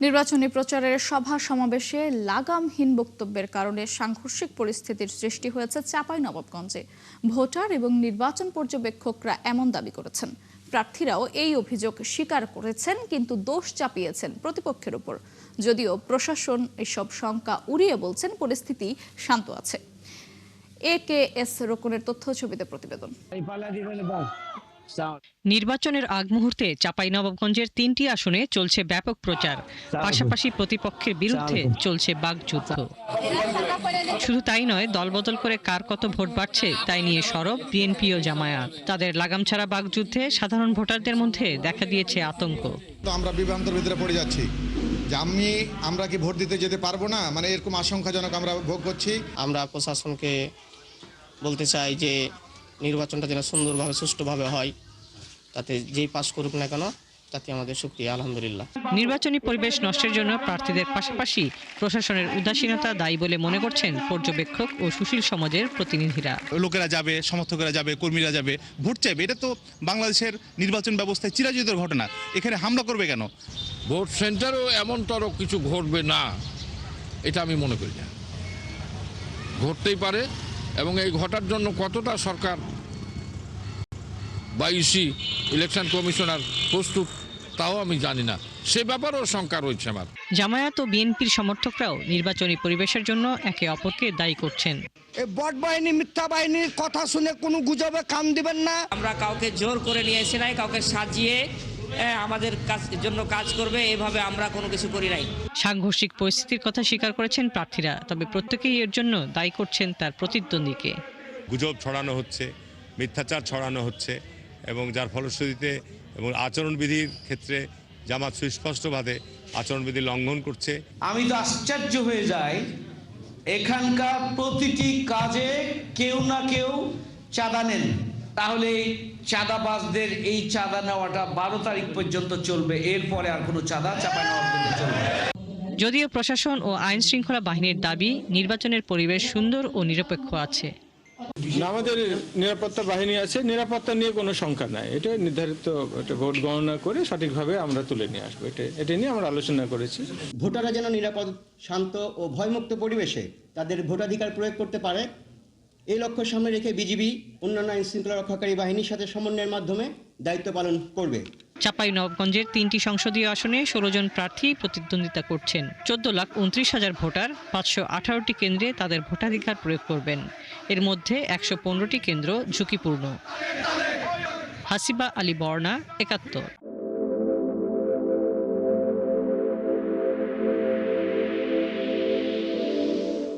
নির্বাচনী প্রচারের সভা সমাবেশে লাগামহীন বক্তব্যের কারণে সাংঘর্ষিক পরিস্থিতির সৃষ্টি হয়েছে চাঁপাইনবাবগঞ্জে। ভোটার এবং নির্বাচন পর্যবেক্ষকরা এমন দাবি করেছেন। প্রার্থীরাও এই অভিযোগ স্বীকার করেছেন, কিন্তু দোষ চাপিয়েছেন প্রতিপক্ষের উপর। যদিও প্রশাসন এসব শঙ্কা উড়িয়ে বলছেন পরিস্থিতি শান্ত আছে। AKS রোকনের তথ্য ছবিতে প্রতিবেদন। নির্বাচনের আগ মুহূর্তে চাঁপাইনবাবগঞ্জের 3টি আসনে চলছে ব্যাপক প্রচার। পাশাপাশি প্রতিপক্ষের বিরুদ্ধে চলছে বাকযুদ্ধ। শুধু তাই নয়, দলবদল করে কার কত ভোট বাড়ছে তাই নিয়ে সরব বিএনপি ও জামায়াত। তাদের লাগামছাড়া বাকযুদ্ধে সাধারণ ভোটারদের মধ্যে দেখা দিয়েছে আতঙ্ক। তো আমরা বিভ্রান্তের ভিতরে পড়ে যাচ্ছি যে আমরা কি ভোট দিতে যেতে পারবো না, মানে এরকম আশঙ্কাজনক আমরা ভোগ করছি। আমরা প্রশাসনকে বলতে চাই যে নির্বাচনটা যেন সুন্দরভাবে সুষ্ঠুভাবে হয়, তাতে যেই পাস করুক না কেন তাতে আমাদের শুকরিয়া, আলহামদুলিল্লাহ। নির্বাচনী পরিবেশ নষ্টের জন্য প্রার্থীদের পাশাপাশি প্রশাসনের উদাসীনতা দায়ী বলে মনে করছেন পর্যবেক্ষক ও সুশীল সমাজের প্রতিনিধিরা। লোকেরা যাবে, সমর্থকেরা যাবে, কর্মীরা যাবে, ভোট চাইবে। এটা তো বাংলাদেশের নির্বাচন ব্যবস্থায় চিরাচরিত ঘটনা। এখানে হামলা করবে কেন? ভোট সেন্টারও এমনতর কিছু ঘটবে না, এটা আমি মনে করি না। ঘটতেই পারে, এবং এই ঘটার জন্য কতটা সরকার বা ইসি ইলেকশন কমিশনার প্রস্তুত তাও আমি জানি না, সে ব্যাপারেও শঙ্কা রয়েছে আমার। জামায়াত ও বিএনপির সমর্থকরাও নির্বাচনী পরিবেশের জন্য একে অপরকে দায়ী করছেন। এই বট বাহিনী, মিথ্যা বাহিনীর কথা শুনে কোনো গুজবে কান দিবেন না। আমরা কাউকে জোর করে নিয়ে এসে নাই, কাউকে সাজিয়ে আমাদের জন্য কাজ করবে এভাবে আমরা কোনো কিছু করি নাই। সাংঘর্ষিক পরিস্থিতির কথা স্বীকার করেছেন প্রার্থীরা, তবে প্রত্যেকেই এর জন্য দায়ী করছেন তার প্রতিদ্বন্দ্বীকে। গুজব ছড়ানো হচ্ছে, মিথ্যাচার ছড়ানো হচ্ছে, এবং যার ফলশ্রুতিতে এবং আচরণবিধির ক্ষেত্রে জামাত সুস্পষ্টভাবে আচরণবিধি লঙ্ঘন করছে। আমি তো আশ্চর্য হয়ে যাই, এখানকার প্রতিটি কাজে কেউ না কেউ চাঁদা নেন। তাহলে এই চাঁদাবাজদের এই চাঁদা নেওয়াটা 12 তারিখ পর্যন্ত চলবে, এরপরে আর কোনো চাঁদা চাঁপাইনবাবগঞ্জে চলবে না। যদিও প্রশাসন ও আইন শৃঙ্খলা বাহিনীর দাবি নির্বাচনের পরিবেশ সুন্দর ও নিরপেক্ষ আছে। আমাদের নিরাপত্তা বাহিনী আছে, নিরাপত্তা নিয়ে কোনো শঙ্কা নাই। এটা নির্ধারিত ভোট গণনা করে সঠিকভাবে আমরা তুলে নিয়ে আসবো, এটা নিয়ে আমরা আলোচনা করেছি। ভোটাররা যেন নিরাপদ, শান্ত ও ভয়মুক্ত পরিবেশে তাদের ভোটাধিকার প্রয়োগ করতে পারে, এই লক্ষ্য সামনে রেখে বিজিবি অন্যান্য আইন শৃঙ্খলা রক্ষাকারী বাহিনীর সাথে সমন্বয়ের মাধ্যমে দায়িত্ব পালন করবে। চাঁপাইনবাবগঞ্জের 3টি সংসদীয় আসনে 16 জন প্রার্থী প্রতিদ্বন্দ্বিতা করছেন। 14,29,000 ভোটার 518টি কেন্দ্রে তাদের ভোটাধিকার প্রয়োগ করবেন। এর মধ্যে 115টি কেন্দ্র ঝুঁকিপূর্ণ। হাসিবা আলী বর্ণা, 71।